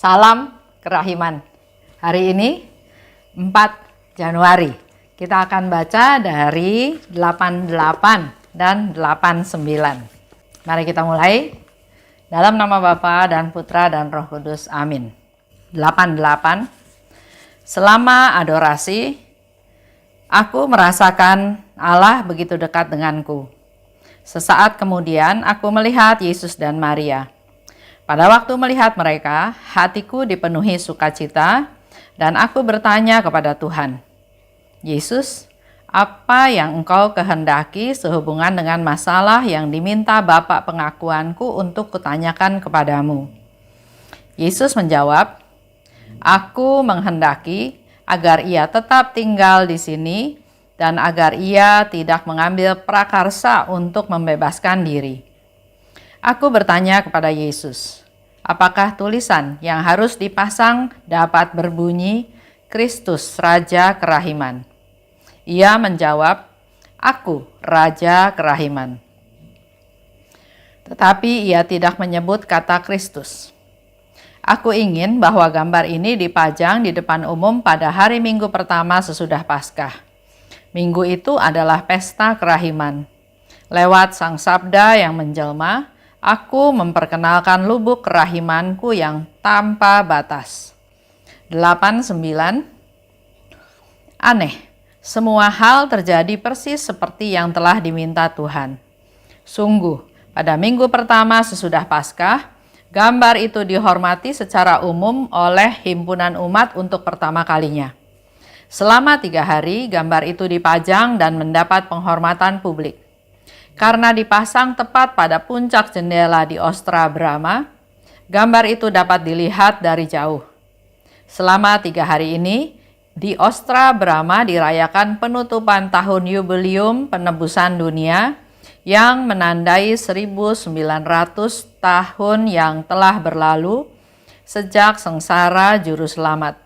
Salam kerahiman. Hari ini 4 Januari. Kita akan baca dari 88 dan 89. Mari kita mulai. Dalam nama Bapa dan Putra dan Roh Kudus. Amin. 88. Selama adorasi, aku merasakan Allah begitu dekat denganku. Sesaat kemudian aku melihat Yesus dan Maria. Pada waktu melihat mereka, hatiku dipenuhi sukacita dan aku bertanya kepada Tuhan, Yesus, apa yang Engkau kehendaki sehubungan dengan masalah yang diminta Bapa pengakuanku untuk kutanyakan kepadamu? Yesus menjawab, aku menghendaki agar ia tetap tinggal di sini dan agar ia tidak mengambil prakarsa untuk membebaskan diri. Aku bertanya kepada Yesus, apakah tulisan yang harus dipasang dapat berbunyi, Kristus Raja Kerahiman? Ia menjawab, aku Raja Kerahiman. Tetapi ia tidak menyebut kata Kristus. Aku ingin bahwa gambar ini dipajang di depan umum pada hari Minggu pertama sesudah Paskah. Minggu itu adalah pesta kerahiman. Lewat Sang Sabda yang menjelma, aku memperkenalkan lubuk kerahimanku yang tanpa batas. 89. Aneh, semua hal terjadi persis seperti yang telah diminta Tuhan. Sungguh, pada minggu pertama sesudah Paskah, gambar itu dihormati secara umum oleh himpunan umat untuk pertama kalinya. Selama 3 hari, gambar itu dipajang dan mendapat penghormatan publik. Karena dipasang tepat pada puncak jendela di Ostra Brahma, gambar itu dapat dilihat dari jauh. Selama 3 hari ini, di Ostra Brahma dirayakan penutupan tahun Yubileum Penebusan Dunia yang menandai 1900 tahun yang telah berlalu sejak sengsara Juru Selamat.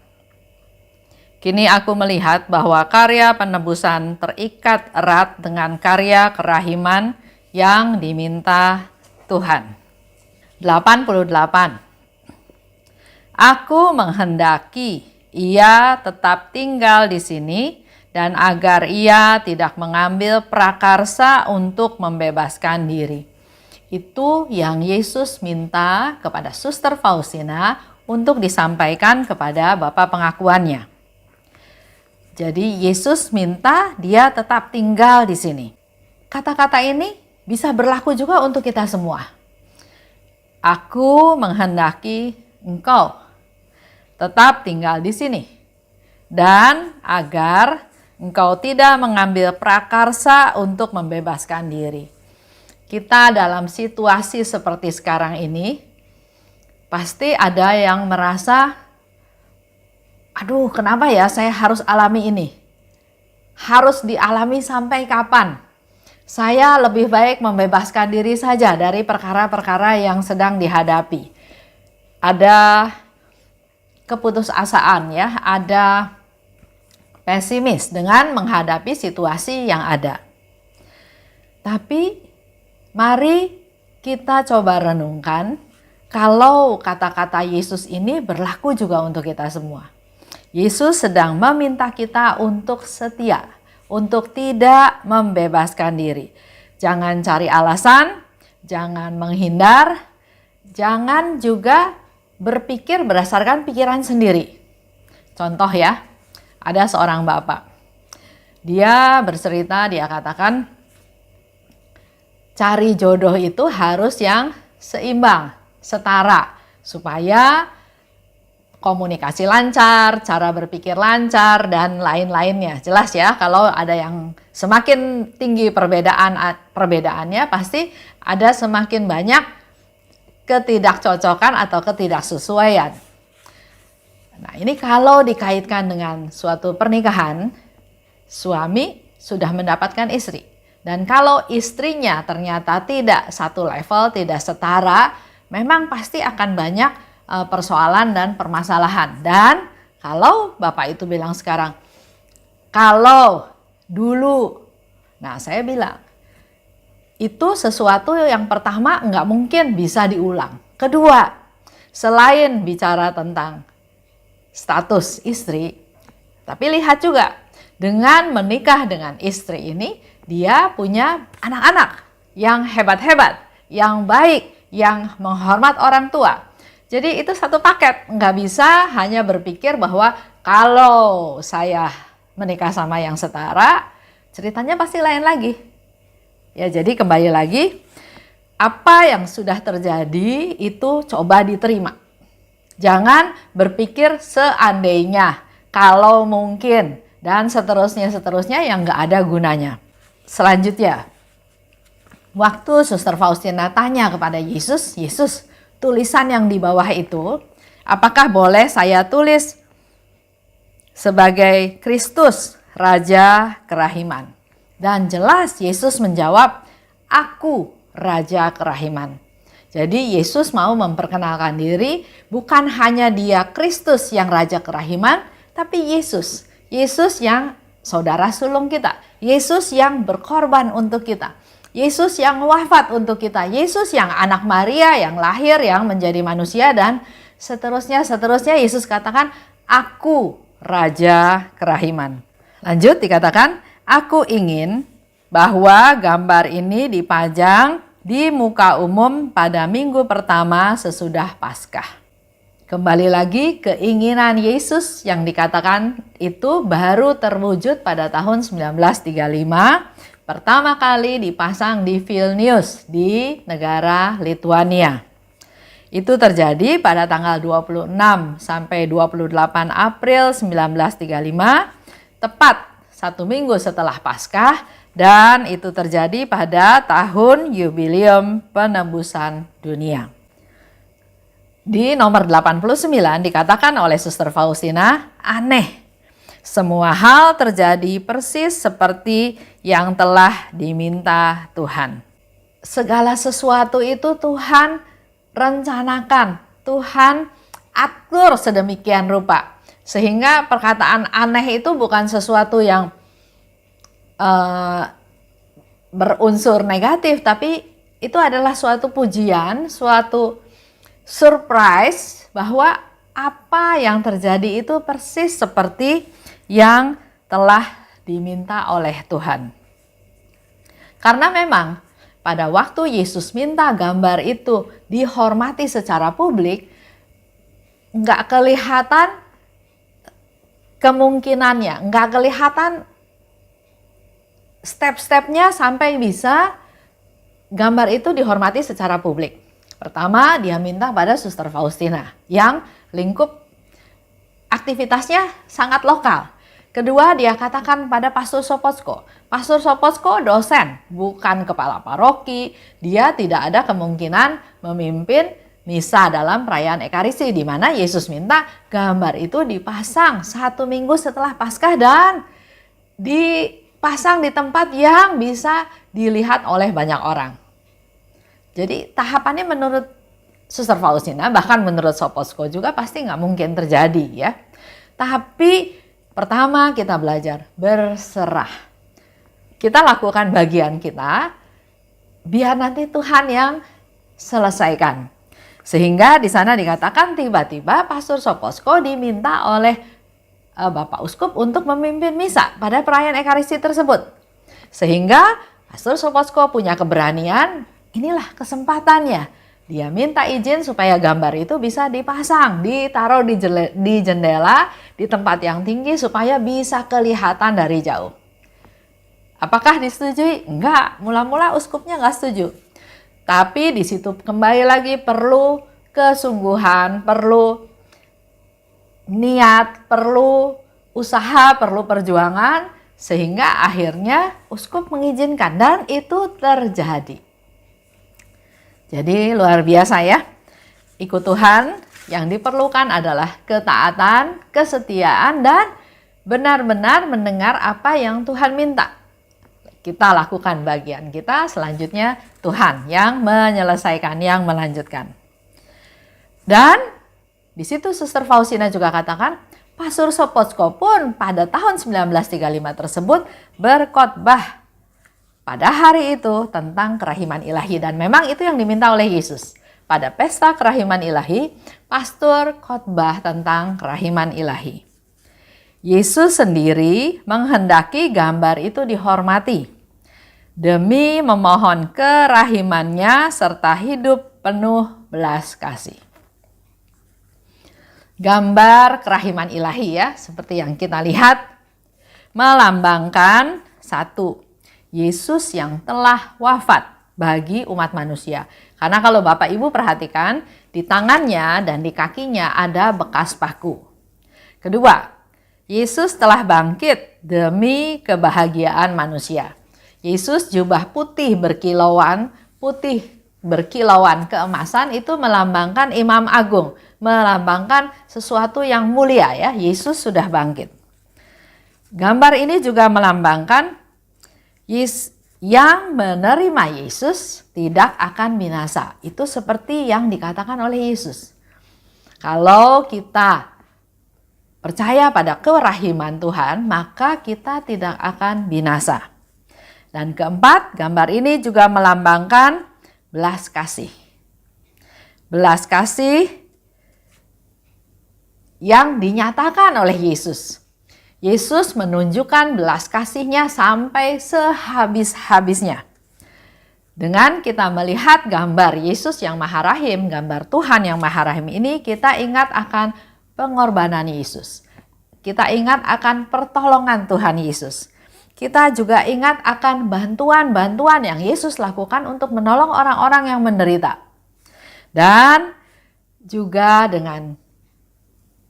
Kini aku melihat bahwa karya penebusan terikat erat dengan karya kerahiman yang diminta Tuhan. 88. Aku menghendaki ia tetap tinggal di sini dan agar ia tidak mengambil prakarsa untuk membebaskan diri. Itu yang Yesus minta kepada Suster Faustina untuk disampaikan kepada Bapa pengakuannya. Jadi Yesus minta dia tetap tinggal di sini. Kata-kata ini bisa berlaku juga untuk kita semua. Aku menghendaki engkau tetap tinggal di sini. Dan agar engkau tidak mengambil prakarsa untuk membebaskan diri. Kita dalam situasi seperti sekarang ini, pasti ada yang merasa, aduh, kenapa ya saya harus alami ini? Harus dialami sampai kapan? Saya lebih baik membebaskan diri saja dari perkara-perkara yang sedang dihadapi. Ada keputusasaan ya, ada pesimis dengan menghadapi situasi yang ada. Tapi mari kita coba renungkan kalau kata-kata Yesus ini berlaku juga untuk kita semua. Yesus sedang meminta kita untuk setia, untuk tidak membebaskan diri. Jangan cari alasan, jangan menghindar, jangan juga berpikir berdasarkan pikiran sendiri. Contoh ya, ada seorang bapak. Dia bercerita, dia katakan, cari jodoh itu harus yang seimbang, setara, supaya komunikasi lancar, cara berpikir lancar, dan lain-lainnya. Jelas ya, kalau ada yang semakin tinggi perbedaannya, pasti ada semakin banyak ketidakcocokan atau ketidaksesuaian. Nah, ini kalau dikaitkan dengan suatu pernikahan, suami sudah mendapatkan istri. Dan kalau istrinya ternyata tidak satu level, tidak setara, memang pasti akan banyak persoalan dan permasalahan. Dan kalau Bapak itu bilang sekarang, kalau dulu, nah saya bilang, itu sesuatu yang pertama nggak mungkin bisa diulang. Kedua, selain bicara tentang status istri, tapi lihat juga dengan menikah dengan istri ini, dia punya anak-anak yang hebat-hebat, yang baik, yang menghormat orang tua. Jadi itu satu paket, nggak bisa hanya berpikir bahwa kalau saya menikah sama yang setara, ceritanya pasti lain lagi. Ya, jadi kembali lagi, apa yang sudah terjadi itu coba diterima. Jangan berpikir seandainya, kalau mungkin, dan seterusnya yang nggak ada gunanya. Selanjutnya, waktu Suster Faustina tanya kepada Yesus, Yesus, tulisan yang di bawah itu, apakah boleh saya tulis sebagai Kristus, Raja Kerahiman? Dan jelas Yesus menjawab, aku Raja Kerahiman. Jadi Yesus mau memperkenalkan diri, bukan hanya dia Kristus yang Raja Kerahiman, tapi Yesus. Yesus yang saudara sulung kita. Yesus yang berkorban untuk kita. Yesus yang wafat untuk kita, Yesus yang anak Maria yang lahir, yang menjadi manusia, dan seterusnya. Yesus katakan, aku Raja Kerahiman. Lanjut dikatakan, aku ingin bahwa gambar ini dipajang di muka umum pada minggu pertama sesudah Paskah. Kembali lagi, keinginan Yesus yang dikatakan itu baru terwujud pada tahun 1935, pertama kali dipasang di Vilnius di negara Lituania. Itu terjadi pada tanggal 26 sampai 28 April 1935, tepat 1 minggu setelah Paskah, dan itu terjadi pada tahun Yubileum Penebusan Dunia. Di nomor 89 dikatakan oleh Suster Faustina, aneh. Semua hal terjadi persis seperti yang telah diminta Tuhan. Segala sesuatu itu Tuhan rencanakan, Tuhan atur sedemikian rupa. Sehingga perkataan aneh itu bukan sesuatu yang berunsur negatif, tapi itu adalah suatu pujian, suatu surprise bahwa apa yang terjadi itu persis seperti yang telah diminta oleh Tuhan. Karena memang pada waktu Yesus minta gambar itu dihormati secara publik, nggak kelihatan kemungkinannya, nggak kelihatan step-stepnya sampai bisa gambar itu dihormati secara publik. Pertama, dia minta pada Suster Faustina yang lingkup aktivitasnya sangat lokal. Kedua, dia katakan pada Pastor Sopocko. Pastor Sopocko dosen, bukan kepala paroki. Dia tidak ada kemungkinan memimpin misa dalam perayaan Ekaristi, di mana Yesus minta gambar itu dipasang 1 minggu setelah Paskah dan dipasang di tempat yang bisa dilihat oleh banyak orang. Jadi tahapannya menurut Suster Faustina, bahkan menurut Sopocko juga pasti nggak mungkin terjadi ya. Tapi pertama kita belajar berserah. Kita lakukan bagian kita, biar nanti Tuhan yang selesaikan. Sehingga di sana dikatakan tiba-tiba Pastor Sopocko diminta oleh Bapak Uskup untuk memimpin misa pada perayaan Ekaristi tersebut. Sehingga Pastor Sopocko punya keberanian, inilah kesempatannya. Dia minta izin supaya gambar itu bisa dipasang, ditaruh di jendela, di tempat yang tinggi supaya bisa kelihatan dari jauh. Apakah disetujui? Enggak, mula-mula uskupnya enggak setuju. Tapi di situ kembali lagi perlu kesungguhan, perlu niat, perlu usaha, perlu perjuangan, sehingga akhirnya uskup mengizinkan dan itu terjadi. Jadi luar biasa ya, ikut Tuhan yang diperlukan adalah ketaatan, kesetiaan, dan benar-benar mendengar apa yang Tuhan minta. Kita lakukan bagian kita, selanjutnya Tuhan yang menyelesaikan, yang melanjutkan. Dan di situ Suster Faustina juga katakan, Pastor Sopocko pun pada tahun 1935 tersebut berkhotbah pada hari itu tentang kerahiman ilahi, dan memang itu yang diminta oleh Yesus. pada pesta kerahiman ilahi, pastor khotbah tentang kerahiman ilahi. Yesus sendiri menghendaki gambar itu dihormati demi memohon kerahimannya serta hidup penuh belas kasih. Gambar kerahiman ilahi ya, seperti yang kita lihat, melambangkan satu, Yesus yang telah wafat bagi umat manusia. Karena kalau Bapak Ibu perhatikan, di tangannya dan di kakinya ada bekas paku. Kedua, Yesus telah bangkit demi kebahagiaan manusia. Yesus jubah putih berkilauan keemasan itu melambangkan Imam Agung, melambangkan sesuatu yang mulia ya. Yesus sudah bangkit. Gambar ini juga melambangkan yang menerima Yesus tidak akan binasa. Itu seperti yang dikatakan oleh Yesus. Kalau kita percaya pada kerahiman Tuhan, maka kita tidak akan binasa. Dan keempat, gambar ini juga melambangkan belas kasih. Belas kasih yang dinyatakan oleh Yesus. Yesus menunjukkan belas kasih-Nya sampai sehabis-habisnya. Dengan kita melihat gambar Yesus yang Maha Rahim, gambar Tuhan yang Maha Rahim ini, kita ingat akan pengorbanan Yesus. Kita ingat akan pertolongan Tuhan Yesus. Kita juga ingat akan bantuan-bantuan yang Yesus lakukan untuk menolong orang-orang yang menderita. Dan juga dengan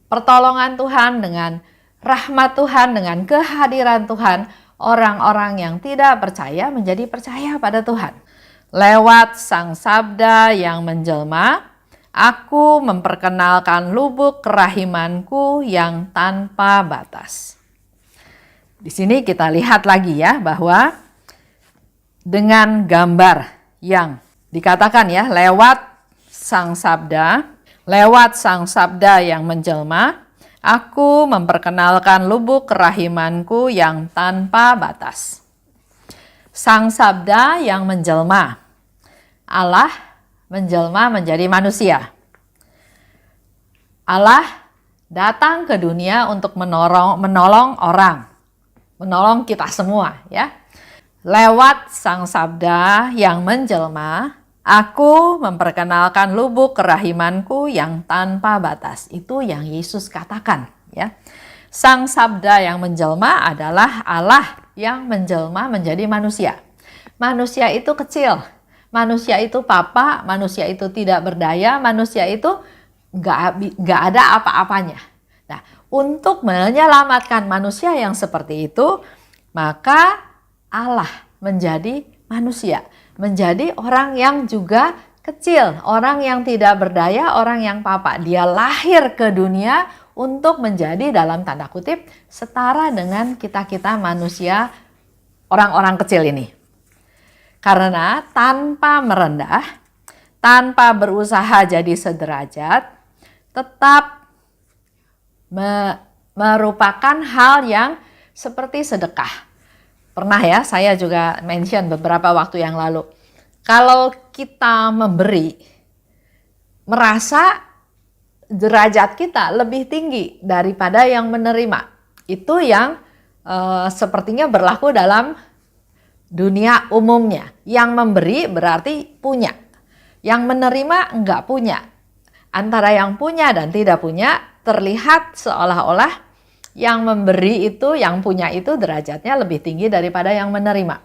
pertolongan Tuhan, dengan rahmat Tuhan, dengan kehadiran Tuhan, orang-orang yang tidak percaya menjadi percaya pada Tuhan. Lewat Sang Sabda yang menjelma, aku memperkenalkan lubuk kerahimanku yang tanpa batas. Di sini kita lihat lagi ya bahwa dengan gambar yang dikatakan ya lewat Sang Sabda yang menjelma, aku memperkenalkan lubuk kerahimanku yang tanpa batas. Sang Sabda yang menjelma, Allah menjelma menjadi manusia. Allah datang ke dunia untuk menolong orang, menolong kita semua ya. Lewat Sang Sabda yang menjelma, aku memperkenalkan lubuk kerahimanku yang tanpa batas. Itu yang Yesus katakan ya. Sang Sabda yang menjelma adalah Allah yang menjelma menjadi manusia. Manusia itu kecil, manusia itu papa, manusia itu tidak berdaya, manusia itu nggak ada apa-apanya. Nah, untuk menyelamatkan manusia yang seperti itu, maka Allah menjadi manusia, menjadi orang yang juga kecil, orang yang tidak berdaya, orang yang papa. Dia lahir ke dunia untuk menjadi dalam tanda kutip setara dengan kita-kita manusia, orang-orang kecil ini. Karena tanpa merendah, tanpa berusaha jadi sederajat, tetap merupakan hal yang seperti sedekah. Pernah ya, saya juga mention beberapa waktu yang lalu. Kalau kita memberi, merasa derajat kita lebih tinggi daripada yang menerima. Itu yang sepertinya berlaku dalam dunia umumnya. Yang memberi berarti punya. Yang menerima enggak punya. Antara yang punya dan tidak punya terlihat seolah-olah yang memberi itu, yang punya itu derajatnya lebih tinggi daripada yang menerima.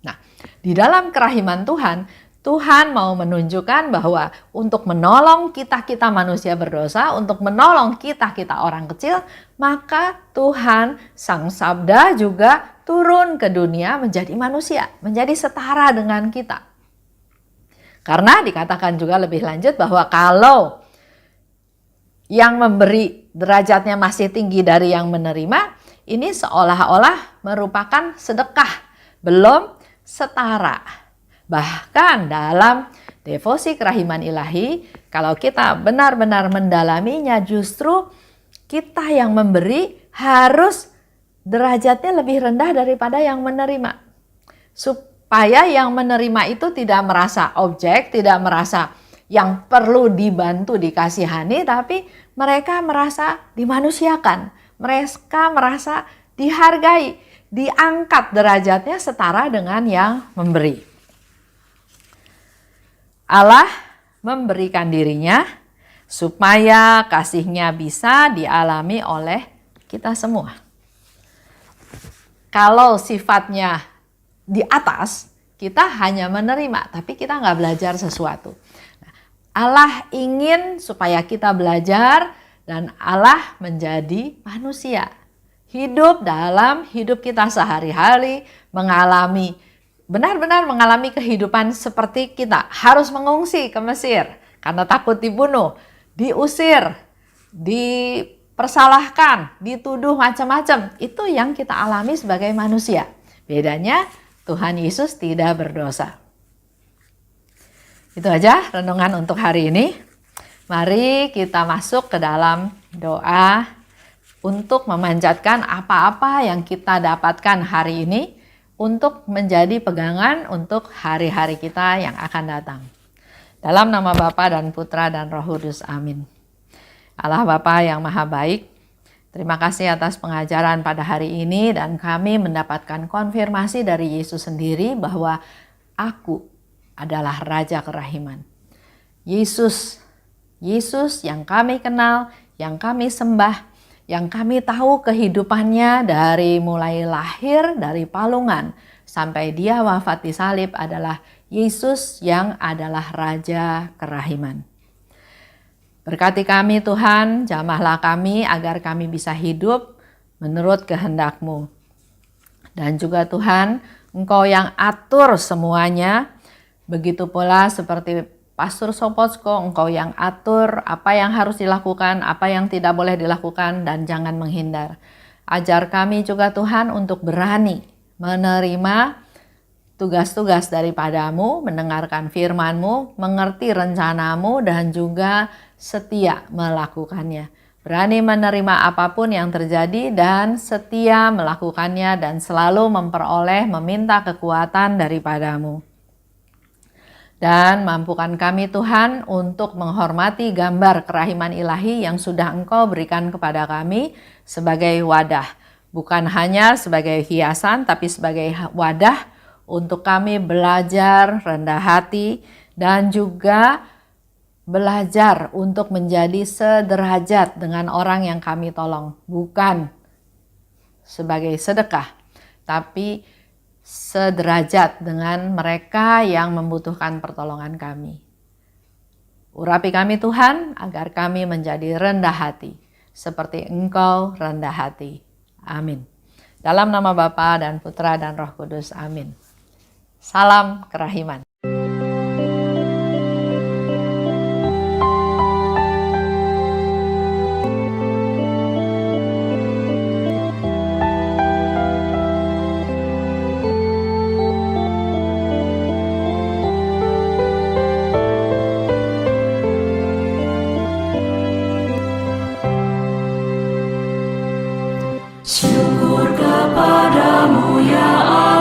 Nah, di dalam kerahiman Tuhan, Tuhan mau menunjukkan bahwa untuk menolong kita-kita manusia berdosa, untuk menolong kita-kita orang kecil, maka Tuhan Sang Sabda juga turun ke dunia menjadi manusia, menjadi setara dengan kita. Karena dikatakan juga lebih lanjut bahwa kalau yang memberi derajatnya masih tinggi dari yang menerima, ini seolah-olah merupakan sedekah, belum setara. Bahkan dalam devosi kerahiman ilahi, kalau kita benar-benar mendalaminya, justru kita yang memberi harus derajatnya lebih rendah daripada yang menerima. Supaya yang menerima itu tidak merasa objek, tidak merasa yang perlu dibantu, dikasihani, tapi mereka merasa dimanusiakan. Mereka merasa dihargai, diangkat derajatnya setara dengan yang memberi. Allah memberikan dirinya supaya kasihnya bisa dialami oleh kita semua. Kalau sifatnya di atas, kita hanya menerima, tapi kita nggak belajar sesuatu. Allah ingin supaya kita belajar dan Allah menjadi manusia. Hidup dalam hidup kita sehari-hari, benar-benar mengalami kehidupan seperti kita. Harus mengungsi ke Mesir karena takut dibunuh, diusir, dipersalahkan, dituduh macam-macam. Itu yang kita alami sebagai manusia. Bedanya Tuhan Yesus tidak berdosa. Itu aja renungan untuk hari ini. Mari kita masuk ke dalam doa untuk memanjatkan apa-apa yang kita dapatkan hari ini untuk menjadi pegangan untuk hari-hari kita yang akan datang. Dalam nama Bapa dan Putra dan Roh Kudus, amin. Allah Bapa yang Maha Baik, terima kasih atas pengajaran pada hari ini dan kami mendapatkan konfirmasi dari Yesus sendiri bahwa aku adalah Raja Kerahiman. Yesus yang kami kenal, yang kami sembah, yang kami tahu kehidupannya dari mulai lahir dari palungan sampai dia wafat di salib adalah Yesus yang adalah Raja Kerahiman. Berkati kami Tuhan, jamahlah kami agar kami bisa hidup menurut kehendak-Mu. Dan juga Tuhan, Engkau yang atur semuanya, begitu pula seperti Pastor Sopotsko, Engkau yang atur apa yang harus dilakukan, apa yang tidak boleh dilakukan, dan jangan menghindar. Ajar kami juga Tuhan untuk berani menerima tugas-tugas daripada-Mu, mendengarkan firman-Mu, mengerti rencana-Mu, dan juga setia melakukannya. Berani menerima apapun yang terjadi dan setia melakukannya dan selalu meminta kekuatan daripada-Mu. Dan mampukan kami Tuhan untuk menghormati gambar kerahiman ilahi yang sudah Engkau berikan kepada kami sebagai wadah. Bukan hanya sebagai hiasan, tapi sebagai wadah untuk kami belajar rendah hati dan juga belajar untuk menjadi sederajat dengan orang yang kami tolong. Bukan sebagai sedekah, tapi sederajat dengan mereka yang membutuhkan pertolongan kami. Urapi kami Tuhan agar kami menjadi rendah hati seperti Engkau rendah hati. Amin. Dalam nama Bapa dan Putra dan Roh Kudus. Amin. Salam kerahiman. Syukur kepadamu ya Allah.